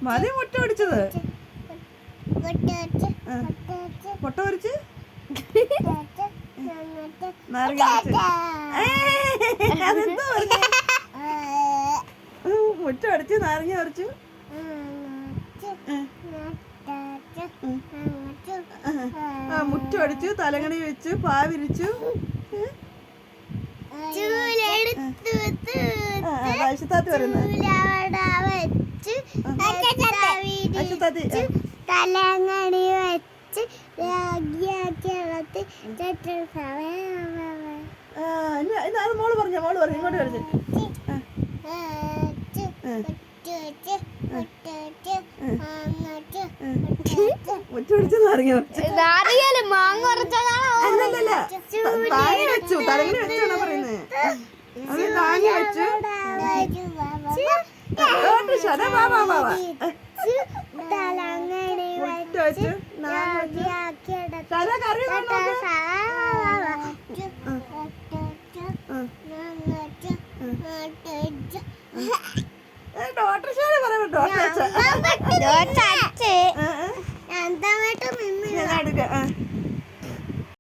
മതി മുട്ട ഒടിച്ചത്. മുട്ട ഒടിച്ച് നാരങ്ങ അതെന്തോ മുട്ട അടിച്ചു നാരങ്ങ അരച്ചു. മുട്ട അടിച്ചു തലങ്ങണി വെച്ചു പാവിരിച്ചു. ആയിഷത്താത്തി പറയുന്നത് തലങ്ങണി വെച്ച് മോള് പറഞ്ഞു ഇങ്ങോട്ട് കളിച്ചു. മുറ്റ പിടിച്ച് നാരങ്ങ അല്ലല്ല താങ്ങി വെച്ചു തലങ്ങണി വെച്ചാണോ പറയുന്നത്? അത് താങ്ങി വെച്ചു മുട്ട വെച്ചു കറി ഡോക്ടർ പറയാം.